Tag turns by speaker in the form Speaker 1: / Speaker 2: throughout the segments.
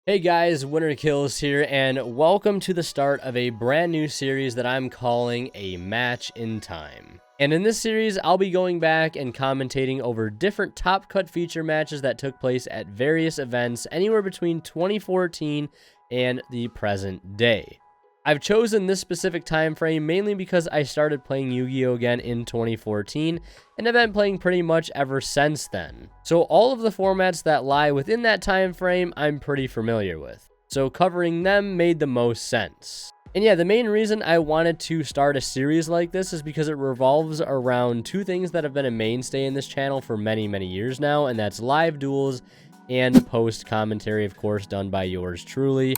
Speaker 1: Hey guys, Winner Kills here, and welcome to the start of a brand new series that I'm calling A Match in Time. And in this series, I'll be going back and commentating over different Top Cut feature matches that took place at various events anywhere between 2014 and the present day. I've chosen this specific time frame mainly because I started playing Yu-Gi-Oh! Again in 2014, and have been playing pretty much ever since then. So all of the formats that lie within that time frame, I'm pretty familiar with. So covering them made the most sense. And yeah, the main reason I wanted to start a series like this is because it revolves around two things that have been a mainstay in this channel for many, many years now, and that's live duels and post commentary, of course, done by yours truly.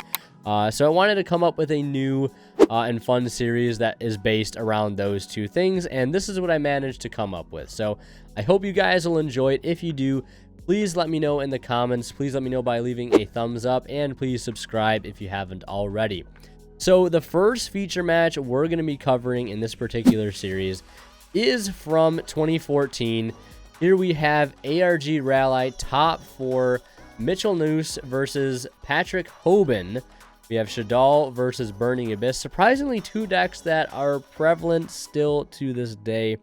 Speaker 1: So I wanted to come up with a new and fun series that is based around those two things, and this is what I managed to come up with. So I hope you guys will enjoy it. If you do, please let me know in the comments. Please let me know by leaving a thumbs up, and please subscribe if you haven't already. So the first feature match we're going to be covering in this particular series is from 2014. Here we have ARG Raleigh top 4 Mitchell Noose versus Patrick Hoban. We have Shaddoll versus Burning Abyss. Surprisingly, two decks that are prevalent still to this day.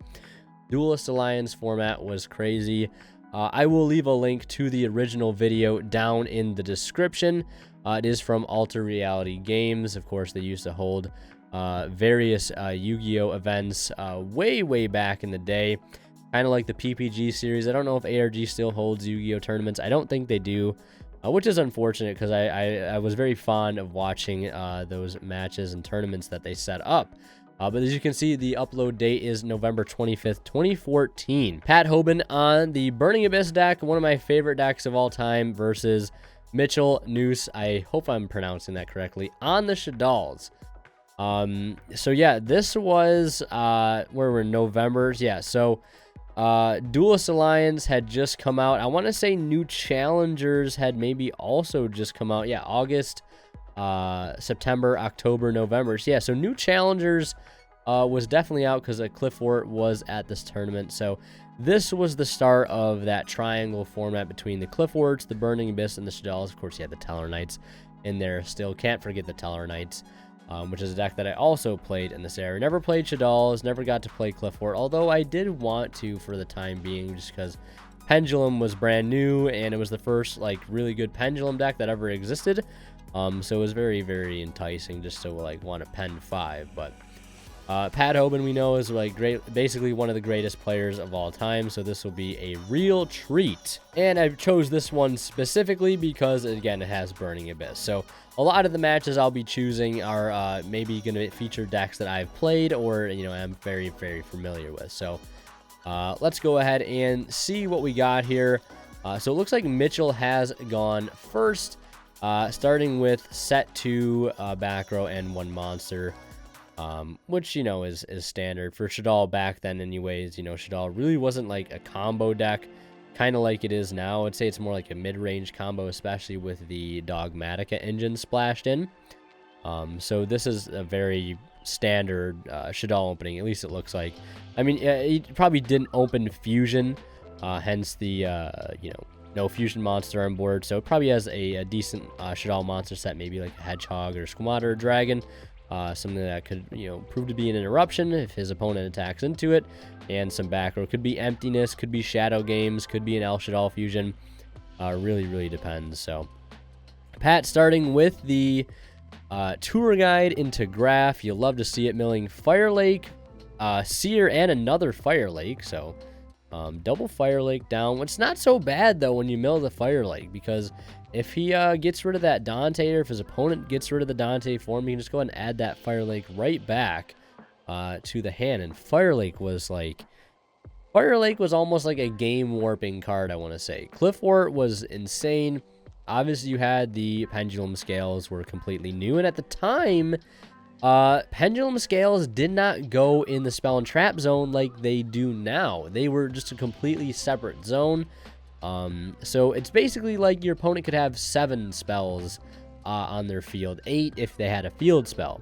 Speaker 1: Duelist Alliance format was crazy. I will leave a link to the original video down in the description. It is from Alter Reality Games. Of course, they used to hold various Yu-Gi-Oh! Events way back in the day. Kind of like the PPG series. I don't know if ARG still holds Yu-Gi-Oh! Tournaments. I don't think they do. Which is unfortunate because I was very fond of watching those matches and tournaments that they set up. But as you can see, the upload date is November 25th, 2014. Pat Hoban on the Burning Abyss deck, one of my favorite decks of all time, versus Mitchell Noose, I hope I'm pronouncing that correctly, on the Shaddolls. So yeah, this was, where we're in November. Yeah, so Duelist Alliance had just come out. I want to say New Challengers had maybe also just come out. Yeah, August, September, October, November. So yeah, so New Challengers was definitely out because Cliff Fort was at this tournament. So this was the start of that triangle format between the Cliff Forts, the Burning Abyss, and the Shaddolls. Of course, you had the Teller Knights in there still. Can't forget the Teller Knights. Which is a deck that I also played in this era. Never played Shaddolls, never got to play Cliff Fort, although I did want to for the time being, just because Pendulum was brand new, and it was the first, like, really good Pendulum deck that ever existed. So it was very enticing just to, like, want to pen 5, but Pat Hoban, we know, is like basically one of the greatest players of all time, so this will be a real treat. And I chose this one specifically because, again, it has Burning Abyss. So a lot of the matches I'll be choosing are maybe going to feature decks that I've played or, you know, I'm very familiar with. So let's go ahead and see what we got here. So it looks like Mitchell has gone first, starting with set 2 back row and 1 monster. Which, you know, is standard for Shaddoll back then anyways. You know, Shaddoll really wasn't like a combo deck, kind of like it is now. I'd say it's more like a mid-range combo, especially with the Dogmatica engine splashed in. So this is a very standard Shaddoll opening, at least it looks like. I mean, he probably didn't open Fusion, hence the, you know, no Fusion monster on board. So it probably has a decent Shaddoll monster set, maybe like a Hedgehog or Squamata or Dragon. Something that could, you know, prove to be an interruption if his opponent attacks into it, and some back row. Could be Emptiness, could be Shadow Games, could be an El Shaddoll Fusion. Really depends. So Pat starting with the tour guide into Graph. You'll love to see it milling Fire Lake, Seer, and another Fire Lake. So double Fire Lake down. It's not so bad though when you mill the Fire Lake, because if he gets rid of that Dante, or if his opponent gets rid of the Dante form, he can just go ahead and add that Fire Lake right back to the hand. And Fire Lake was almost like a game warping card, I want to say. Cliff Fort was insane. Obviously, you had the Pendulum Scales were completely new, and at the time, Pendulum Scales did not go in the Spell and Trap zone like they do now. They were just a completely separate zone. So it's basically like your opponent could have 7 spells on their field, 8 if they had a field spell.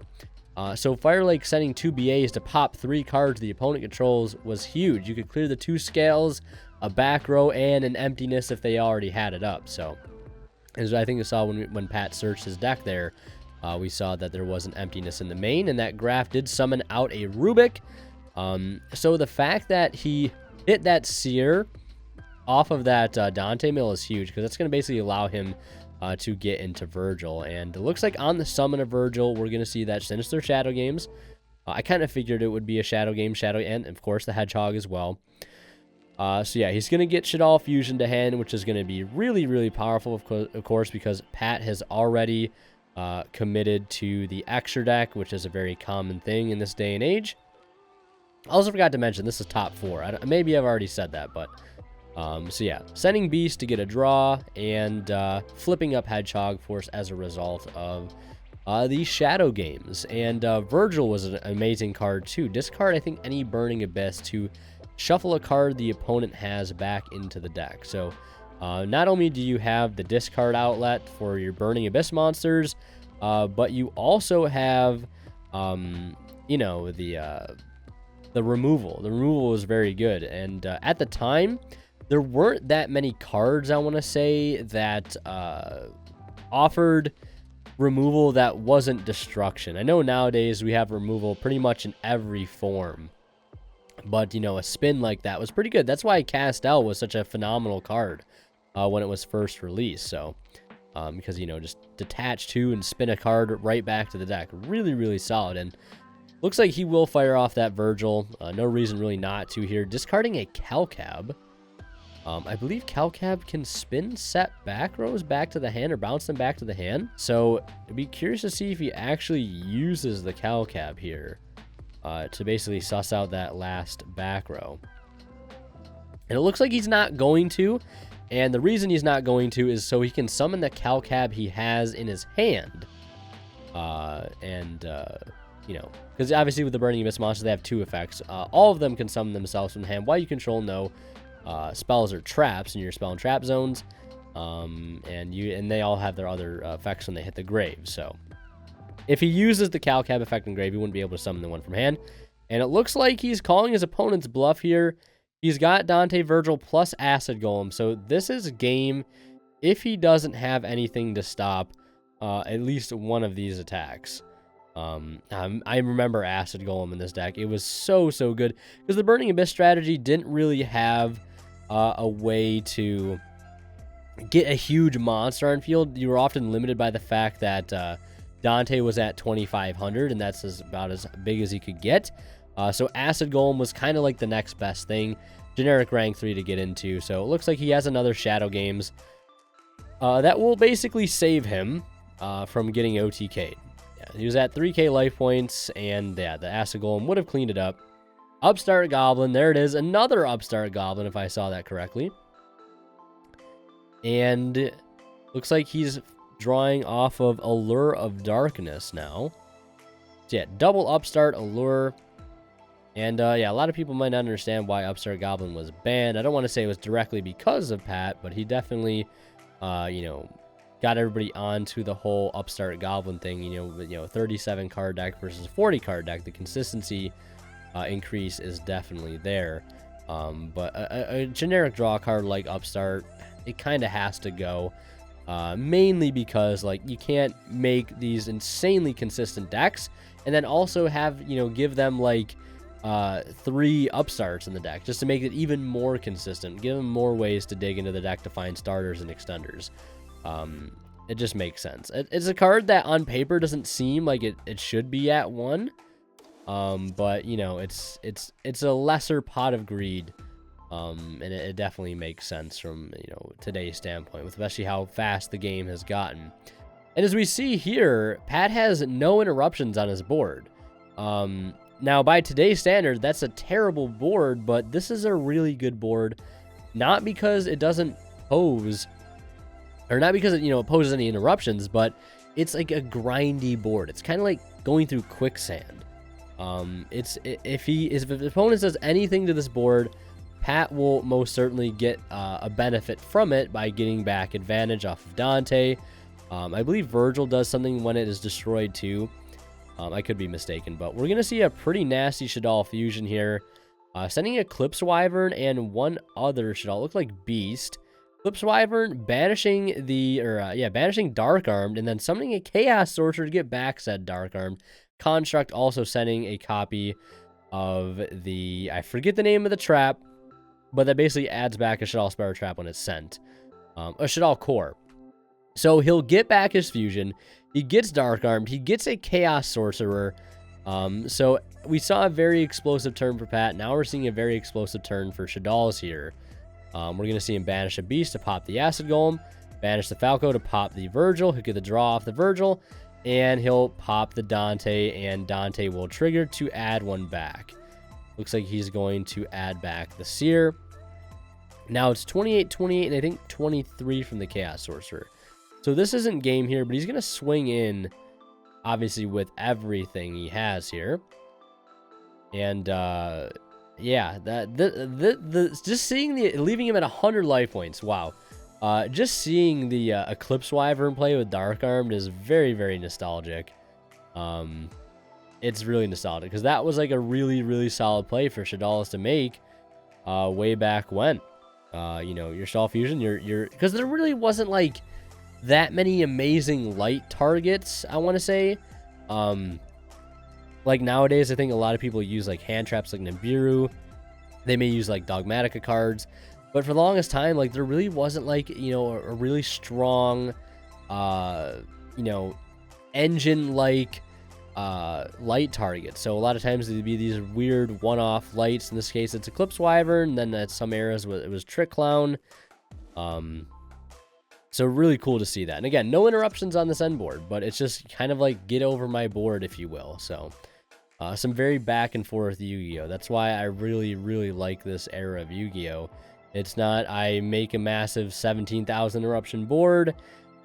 Speaker 1: So Fire Lake sending 2 BAs to pop 3 cards the opponent controls was huge. You could clear the 2 scales, a back row, and an Emptiness if they already had it up. So As I think we saw when Pat searched his deck there, we saw that there was an emptiness in the main, and that Graf did summon out a Rubik. So the fact that he hit that Seer off of that Dante mill is huge, because that's going to basically allow him to get into Virgil. And it looks like on the summon of Virgil, we're going to see that Sinister Shadow Games. I kind of figured it would be a Shadow Game, and of course the Hedgehog as well. So yeah, he's going to get Shaddoll Fusion to hand, which is going to be really, really powerful, of course, because Pat has already committed to the extra deck, which is a very common thing in this day and age. I also forgot to mention, this is top 4. Maybe I've already said that, but... so yeah, sending Beast to get a draw, and flipping up Hedgehog Force as a result of these Shadow Games. And Virgil was an amazing card too. Discard, I think, any Burning Abyss to shuffle a card the opponent has back into the deck. So not only do you have the discard outlet for your Burning Abyss monsters, but you also have, you know, the removal. The removal was very good, and at the time, there weren't that many cards, I want to say, that offered removal that wasn't destruction. I know nowadays we have removal pretty much in every form, but, you know, a spin like that was pretty good. That's why Castell was such a phenomenal card when it was first released. So, because, you know, just detach 2 and spin a card right back to the deck. Really, really solid. And looks like he will fire off that Virgil. No reason really not to here. Discarding a Calcab. I believe Calcab can spin set back rows back to the hand or bounce them back to the hand. So I'd be curious to see if he actually uses the Calcab here to basically suss out that last back row. And it looks like he's not going to. And the reason he's not going to is so he can summon the Calcab he has in his hand. You know, because obviously with the Burning Abyss monsters, they have 2 effects. All of them can summon themselves from the hand while you control no spells or traps in your spell and trap zones, and they all have their other effects when they hit the grave. So if he uses the Calcab effect in grave, he wouldn't be able to summon the one from hand. And it looks like he's calling his opponent's bluff here. He's got Dante, Virgil plus Acid Golem, so this is game if he doesn't have anything to stop at least one of these attacks. I remember Acid Golem in this deck. It was so good because the Burning Abyss strategy didn't really have a way to get a huge monster on field. You were often limited by the fact that Dante was at 2,500, and that's about as big as he could get. So Acid Golem was kind of like the next best thing. Generic rank 3 to get into. So it looks like he has another Shadow Games that will basically save him from getting OTK'd. Yeah, he was at 3k life points, and yeah, the Acid Golem would have cleaned it up. Upstart Goblin, there it is. Another Upstart Goblin, if I saw that correctly. And looks like he's drawing off of Allure of Darkness now. So yeah, double Upstart Allure. And yeah, a lot of people might not understand why Upstart Goblin was banned. I don't want to say it was directly because of Pat, but he definitely, you know, got everybody onto the whole Upstart Goblin thing. You know, 37 card deck versus 40 card deck. The consistency increase is definitely there. But a generic draw card like Upstart, it kind of has to go. Mainly because, like, you can't make these insanely consistent decks and then also have, you know, give them like 3 upstarts in the deck just to make it even more consistent. Give them more ways to dig into the deck to find starters and extenders. It just makes sense. It's a card that on paper doesn't seem like it should be at 1. But you know, it's a lesser pot of greed. And it definitely makes sense from, you know, today's standpoint, with especially how fast the game has gotten. And as we see here, Pat has no interruptions on his board. Now, by today's standard, that's a terrible board, but this is a really good board. Not because it doesn't pose, or not because it, you know, it poses any interruptions, but it's like a grindy board. It's kind of like going through quicksand. If the opponent does anything to this board, Pat will most certainly get a benefit from it by getting back advantage off of Dante. I believe Virgil does something when it is destroyed too. I could be mistaken, but we're going to see a pretty nasty Shaddoll fusion here. Sending Eclipse Wyvern and one other Shaddoll. Look like Beast. Eclipse Wyvern, banishing the, banishing Dark Armed, and then summoning a Chaos Sorcerer to get back said Dark Armed. Construct also sending a copy of the, I forget the name of the trap, but that basically adds back a Shaddoll Spiral Trap when it's sent. A Shaddoll Core. So he'll get back his fusion. He gets Dark Armed. He gets a Chaos Sorcerer. So we saw a very explosive turn for Pat. Now we're seeing a very explosive turn for Shaddolls here. We're going to see him banish a Beast to pop the Acid Golem, banish the Falco to pop the Virgil. He'll get the draw off the Virgil, and he'll pop the Dante, and Dante will trigger to add one back. Looks like he's going to add back the Seer. Now it's 28, 28, and I think 23 from the Chaos Sorcerer. So this isn't game here, but he's going to swing in, obviously, with everything he has here. And, yeah, just seeing leaving him at 100 life points, wow. Just seeing the Eclipse Wyvern play with Dark Armed is very, very nostalgic. It's really nostalgic, because that was like a really, really solid play for Shaddolls to make way back when. You know, your Shaddoll Fusion, because there really wasn't like that many amazing light targets, I want to say. Like nowadays, I think a lot of people use like hand traps like Nibiru. They may use like Dogmatica cards, but for the longest time, like there really wasn't like, you know, a really strong, you know, engine like light target. So a lot of times it'd be these weird one-off lights. In this case, it's Eclipse Wyvern. And then at some eras it was Trick Clown. So really cool to see that. And again, no interruptions on this end board, but it's just kind of like get over my board, if you will. So some very back and forth Yu-Gi-Oh. That's why I really, really like this era of Yu-Gi-Oh. It's not I make a massive 17,000 interruption board,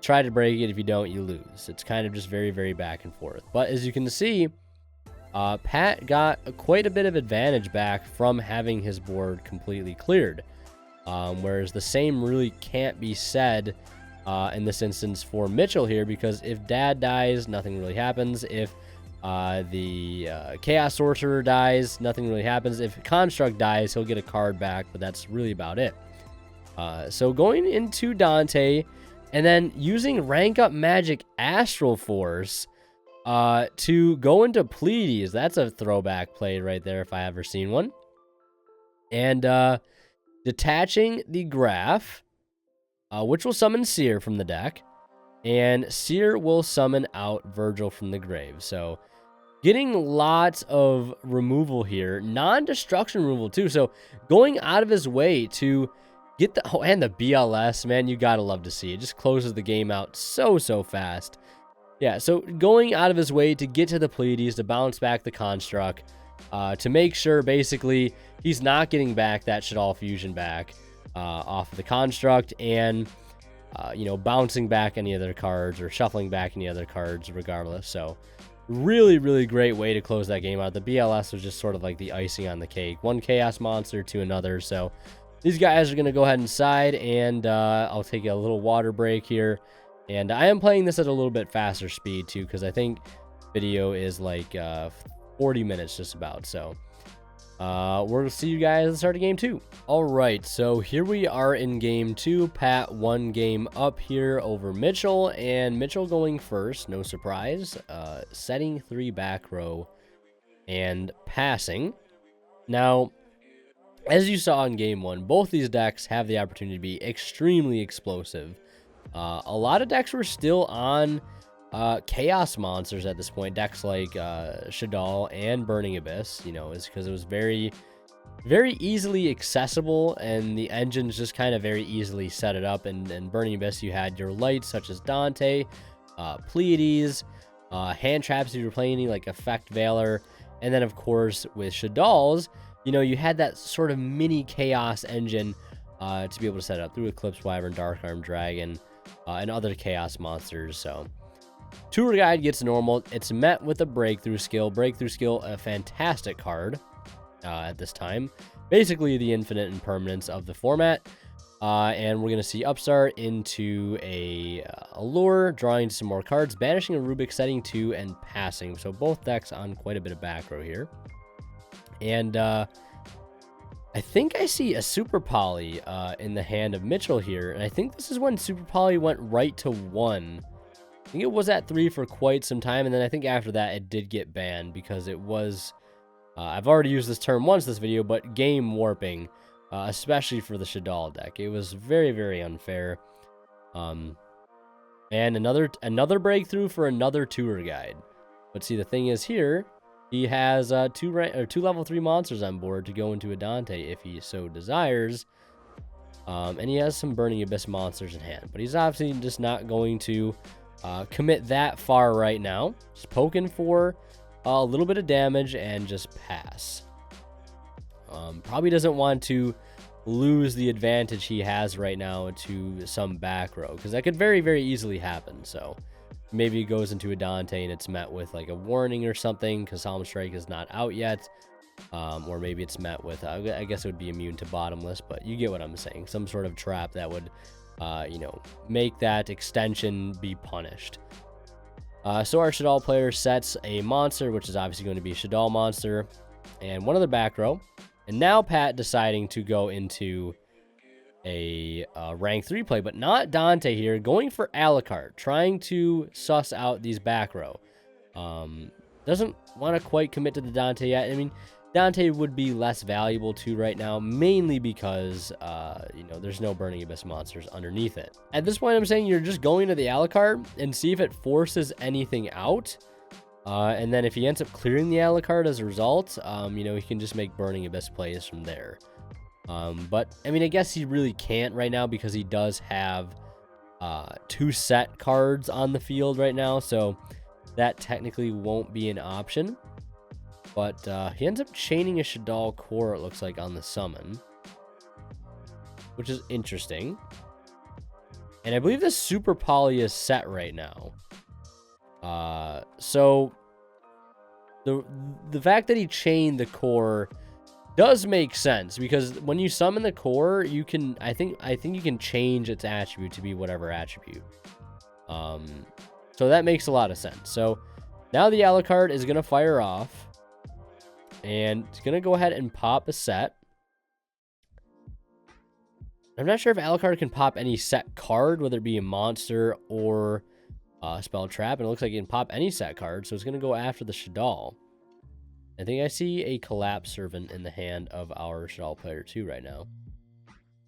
Speaker 1: try to break it. If you don't, you lose. It's kind of just very, very back and forth. But as you can see, Pat got quite a bit of advantage back from having his board completely cleared. Whereas the same really can't be said in this instance for Mitchell here, because if Dad dies, nothing really happens. If the Chaos Sorcerer dies, nothing really happens. If Construct dies, he'll get a card back, but that's really about it. So going into Dante, and then using Rank Up Magic Astral Force to go into Pleiades. That's a throwback play right there if I ever seen one. And detaching the Graph, which will summon Seer from the deck. And Seer will summon out Virgil from the grave. So getting lots of removal here. Non-destruction removal too. So going out of his way to get the... Oh, and the BLS, man, you gotta love to see it. Just closes the game out so fast. Yeah, so going out of his way to get to the Pleiades, to bounce back the Construct, to make sure basically he's not getting back that Shaddoll Fusion back off of the Construct, and you know, bouncing back any other cards or shuffling back any other cards regardless. So really, really great way to close that game out. The BLS was just sort of like the icing on the cake. One Chaos Monster to another. So these guys are going to go ahead and side, and I'll take a little water break here. And I am playing this at a little bit faster speed too, because I think video is like 40 minutes just about. So we'll see you guys at the start of game 2. All right, so here we are in game 2. Pat one game up here over Mitchell, and Mitchell going first, no surprise. Setting 3 back row and passing. Now, as you saw in game 1, both these decks have the opportunity to be extremely explosive. A lot of decks were still on Chaos Monsters at this point. Decks like Shaddoll and Burning Abyss, you know, is because it was very, very easily accessible, and the engines just kind of very easily set it up. And Burning Abyss, you had your lights such as Dante, Pleiades, hand traps if you were playing any like Effect Valor, and then of course with Shaddolls, you know, you had that sort of mini Chaos engine to be able to set it up through Eclipse Wyvern, Dark Arm Dragon, and other Chaos Monsters. So Tour Guide gets normal. It's met with a Breakthrough Skill. Breakthrough Skill, a fantastic card at this time. Basically the infinite impermanence of the format. And we're going to see Upstart into a Allure, drawing some more cards, banishing a Rubik, setting 2, and passing. So both decks on quite a bit of back row here. And I I think I see a Super Poly in the hand of Mitchell here, and I think this is when Super Poly went right to 1. I think it was at 3 for quite some time, and then I think after that it did get banned because it was, I've already used this term once this video, but game warping, especially for the Shaddoll deck. It was very, very unfair. And another breakthrough for another tour guide. But see, the thing is here, he has two level 3 monsters on board to go into a Dante if he so desires. And he has some Burning Abyss monsters in hand. But he's obviously just not going to commit that far right now. Just poking for a little bit of damage and just pass. Probably doesn't want to lose the advantage he has right now to some back row, because that could very, very easily happen. So maybe he goes into a Dante and it's met with like a warning or something because Solemn Strike is not out yet. Or maybe it's met with, I guess it would be immune to bottomless, but you get what I'm saying. Some sort of trap that would, you know, make that extension be punished. So our Shaddoll player sets a monster, which is obviously going to be a Shaddoll monster, and one other back row. And now Pat deciding to go into a rank 3 play, but not Dante here, going for Alucard, trying to suss out these back row. Doesn't want to quite commit to the Dante yet. I mean, Dante would be less valuable too right now, mainly because, you know, there's no Burning Abyss monsters underneath it. At this point, I'm saying you're just going to the Alucard and see if it forces anything out. And then if he ends up clearing the Alucard as a result, you know, he can just make Burning Abyss plays from there. But, I mean, I guess he really can't right now because he does have 2 set cards on the field right now, so that technically won't be an option. But he ends up chaining a Shaddoll core, it looks like, on the summon, which is interesting. And I believe this Super Poly is set right now. So the fact that he chained the core does make sense, because when you summon the core, you can, I think you can change its attribute to be whatever attribute. So that makes a lot of sense. So now the Alucard is going to fire off, and it's going to go ahead and pop a set. I'm not sure if Alucard can pop any set card, whether it be a monster or spell trap, and it looks like it can pop any set card, so it's going to go after the Shaddoll. I think I see a Collapse Servant in the hand of our Shaddoll player too right now.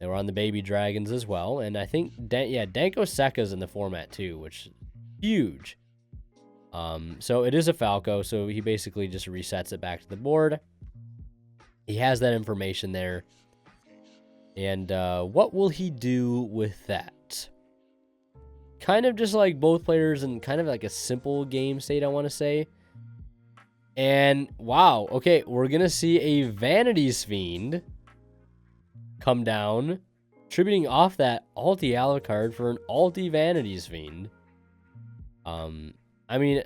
Speaker 1: They were on the baby dragons as well, and I think, Danko Sekka's in the format too, which is huge. So it is a Falco, so he basically just resets it back to the board. He has that information there. And what will he do with that? Kind of just like both players in kind of like a simple game state, I want to say. And wow, okay, we're going to see a Vanity's Fiend come down, tributing off that Alti Alucard for an Alti Vanity's Fiend. I mean,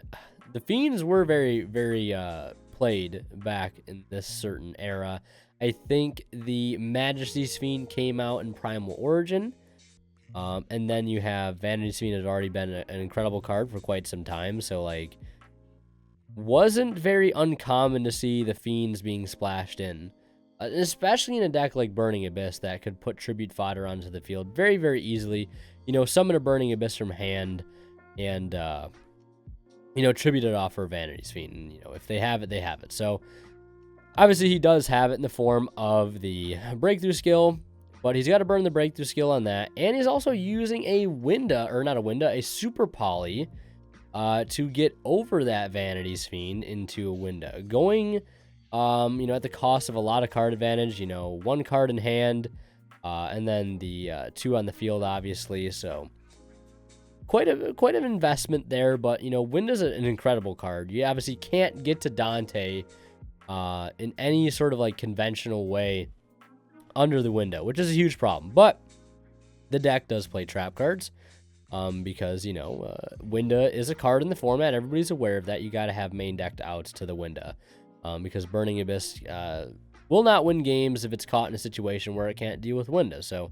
Speaker 1: the Fiends were very, very played back in this certain era. I think the Majesty's Fiend came out in Primal Origin. And then you have Vanity's Fiend had already been an incredible card for quite some time. So, like, wasn't very uncommon to see the Fiends being splashed in. Especially in a deck like Burning Abyss that could put Tribute Fodder onto the field very, very easily. You know, summon a Burning Abyss from hand and, you know, tribute it off for Vanity's Fiend. And, you know, if they have it, they have it. So, obviously, he does have it in the form of the Breakthrough skill. But he's got to burn the Breakthrough skill on that. And he's also using a Winda, or not a Winda, a Super Poly to get over that Vanity's Fiend into a Winda. Going, you know, at the cost of a lot of card advantage. You know, 1 card in hand, and then the 2 on the field, obviously. So, quite an investment there. But, you know, Winda's an incredible card. You obviously can't get to Dante in any sort of, like, conventional way under the window, which is a huge problem. But the deck does play trap cards because, you know, Winda is a card in the format. Everybody's aware of that. You got to have main decked outs to the Winda because Burning Abyss will not win games if it's caught in a situation where it can't deal with Winda. So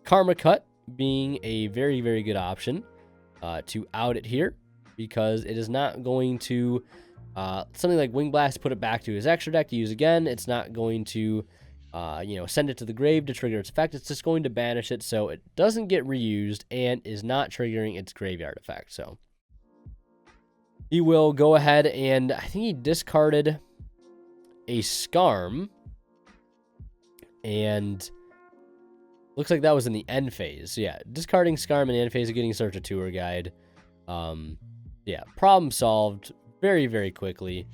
Speaker 1: Karma Cut being a very, very good option to out it here, because it is not going to something like Wing Blast, put it back to his extra deck to use again. It's not going to send it to the grave to trigger its effect. It's just going to banish it so it doesn't get reused and is not triggering its graveyard effect. So he will go ahead and I think he discarded a Scarm, and looks like that was in the end phase. So yeah, discarding Scarm in the end phase, getting Search a Tour Guide. Yeah, problem solved very, very quickly.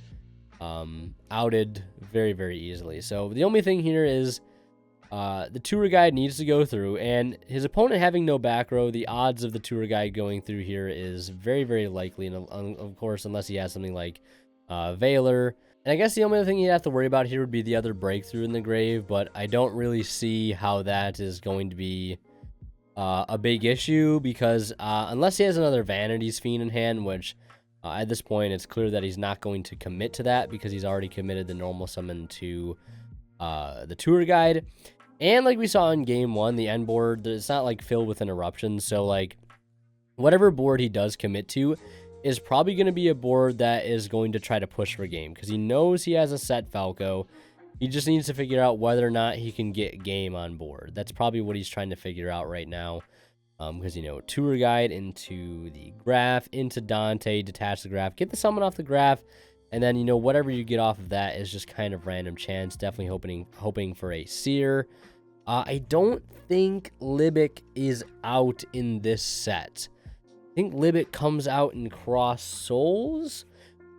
Speaker 1: Outed very, very easily. So the only thing here is the Tour Guide needs to go through, and his opponent having no back row, the odds of the Tour Guide going through here is very, very likely, and of course, unless he has something like Veiler. And I guess the only other thing you have to worry about here would be the other breakthrough in the grave, but I don't really see how that is going to be a big issue, because unless he has another Vanity's Fiend in hand, which at this point it's clear that he's not going to commit to that because he's already committed the normal summon to the Tour Guide. And like we saw in game 1, the end board, it's not like filled with interruptions, so like whatever board he does commit to is probably going to be a board that is going to try to push for game, because he knows he has a set Falco. He just needs to figure out whether or not he can get game on board. That's probably what he's trying to figure out right now. Because, Tour Guide into the graph, into Dante, detach the graph, get the summon off the graph, and then, whatever you get off of that is just kind of random chance. Definitely hoping for a Seer. I don't think Libic is out in this set. I think Libic comes out in Cross Souls,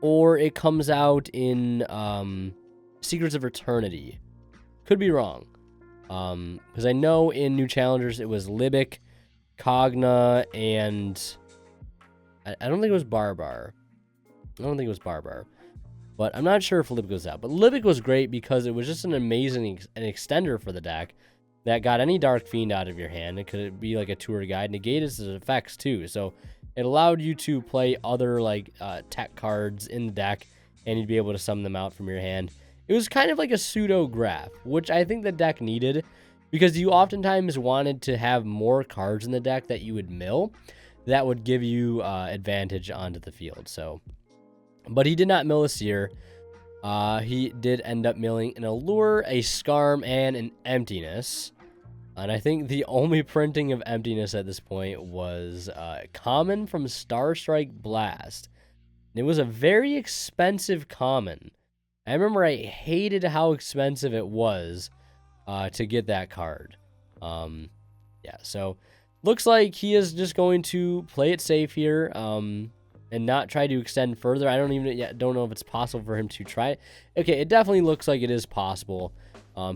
Speaker 1: or it comes out in Secrets of Eternity. Could be wrong. Because I know in New Challengers it was Libic, Cogna, and I don't think it was Barbar. But I'm not sure if Libic goes out. But Libic was great because it was just an amazing extender for the deck that got any Dark Fiend out of your hand. It could be like a Tour Guide, negate its effects too. So it allowed you to play other tech cards in the deck, and you'd be able to summon them out from your hand. It was kind of like a pseudo graph, which I think the deck needed, because you oftentimes wanted to have more cards in the deck that you would mill that would give you advantage onto the field. So, but he did not mill a Seer. He did end up milling an Allure, a Scarm, and an Emptiness. And I think the only printing of Emptiness at this point was common from Starstrike Blast. And it was a very expensive common. I remember I hated how expensive it was to get that card. Yeah, so looks like he is just going to play it safe here and not try to extend further. I don't know if it's possible for him to try it. Okay, it definitely looks like it is possible.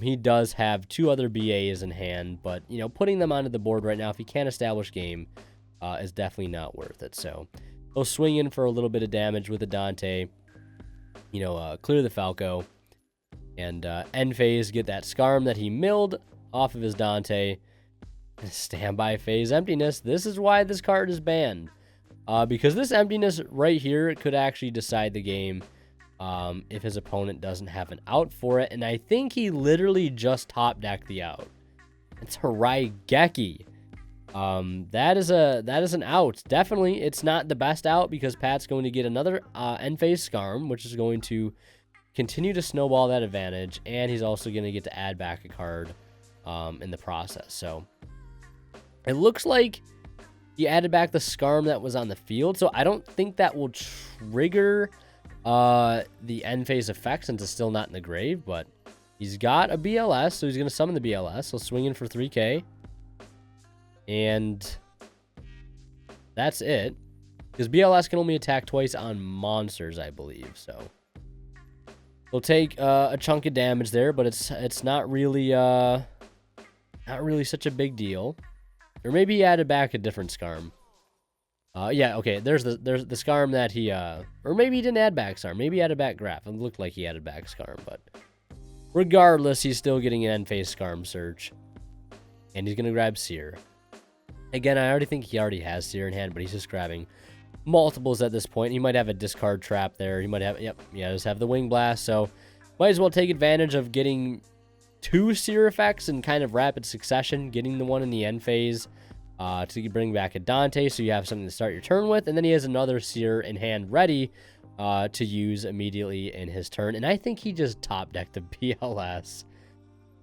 Speaker 1: He does have 2 other BAs in hand, but, putting them onto the board right now, if he can't establish game, is definitely not worth it. So he'll swing in for a little bit of damage with the Dante, clear the Falco, and end phase, get that Scarm that he milled off of his Dante. Standby phase Emptiness. This is why this card is banned. Because this Emptiness right here could actually decide the game if his opponent doesn't have an out for it. And I think he literally just top decked the out. It's Raigeki. That is an out. Definitely, it's not the best out, because Pat's going to get another end phase Scarm, which is going to continue to snowball that advantage, and he's also going to get to add back a card in the process. So it looks like he added back the Scarm that was on the field, so I don't think that will trigger the end phase effect, since it's still not in the grave. But he's got a BLS, so he's going to summon the BLS. He'll swing in for 3k. And that's it, because BLS can only attack twice on monsters, I believe. So he'll take a chunk of damage there, but it's not really such a big deal. Or maybe he added back a different Scarm. Yeah, okay. There's the Scarm that he or maybe he didn't add back Scarm. Maybe he added back Graph. It looked like he added back Scarm, but regardless, he's still getting an end phase Scarm search, and he's gonna grab Seer. Again, I already think he already has Seer in hand, but he's just grabbing multiples at this point. He might have a discard trap there. He might have, just have the Wing Blast. So might as well take advantage of getting 2 Seer effects in kind of rapid succession, getting the one in the end phase to bring back a Dante, so you have something to start your turn with. And then he has another Seer in hand ready to use immediately in his turn. And I think he just top decked the BLS.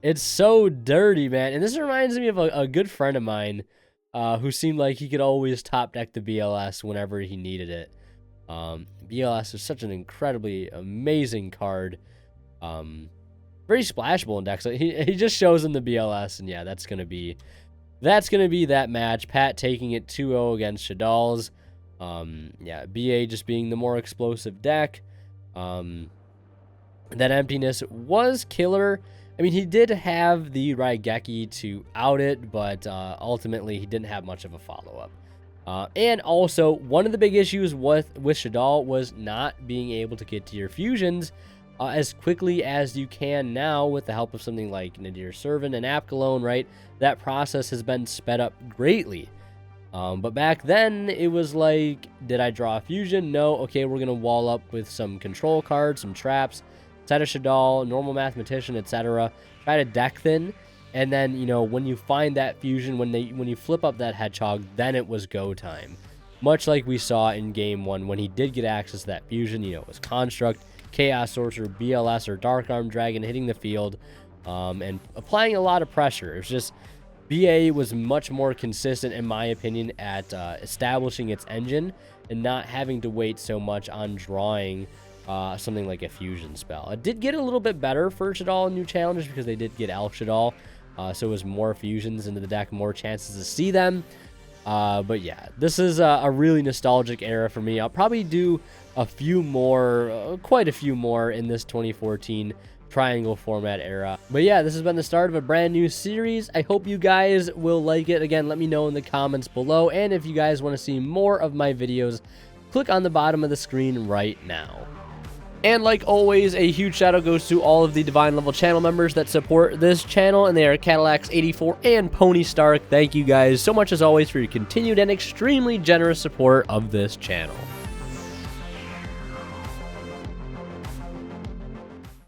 Speaker 1: It's so dirty, man. And this reminds me of a good friend of mine who seemed like he could always top deck the BLS whenever he needed it. BLS is such an incredibly amazing card. Very splashable in decks. He just shows him the BLS, and yeah, that's gonna be that match. Pat taking it 2-0 against Shaddoll's. Yeah, BA just being the more explosive deck. That emptiness was killer. I mean, he did have the Raigeki to out it, but ultimately he didn't have much of a follow-up. And also, one of the big issues with Shaddoll was not being able to get to your fusions as quickly as you can now with the help of something like Nadir Servant and Apkalone, right? That process has been sped up greatly. But back then, it was like, did I draw a fusion? No. Okay, we're going to wall up with some control cards, some traps, set a Shaddoll, normal mathematician, etc. Try to deck thin. And then, you know, when you find that fusion, when you flip up that Hedgehog, then it was go time. Much like we saw in Game 1 when he did get access to that fusion, you know, it was Construct, Chaos Sorcerer, BLS, or Dark Arm Dragon hitting the field and applying a lot of pressure. It was just, BA was much more consistent, in my opinion, at establishing its engine and not having to wait so much on drawing something like a fusion spell. It did get a little bit better for Shaddoll in new challenges because they did get Elf Shaddoll. So it was more fusions into the deck, more chances to see them. But yeah, this is a really nostalgic era for me. I'll probably do a few more, quite a few more in this 2014 triangle format era. But yeah, this has been the start of a brand new series. I hope you guys will like it. Again, let me know in the comments below. And if you guys want to see more of my videos, click on the bottom of the screen right now. And like always, a huge shout out goes to all of the Divine Level channel members that support this channel, and they are Cadillacs84 and Pony Stark. Thank you guys so much as always for your continued and extremely generous support of this channel.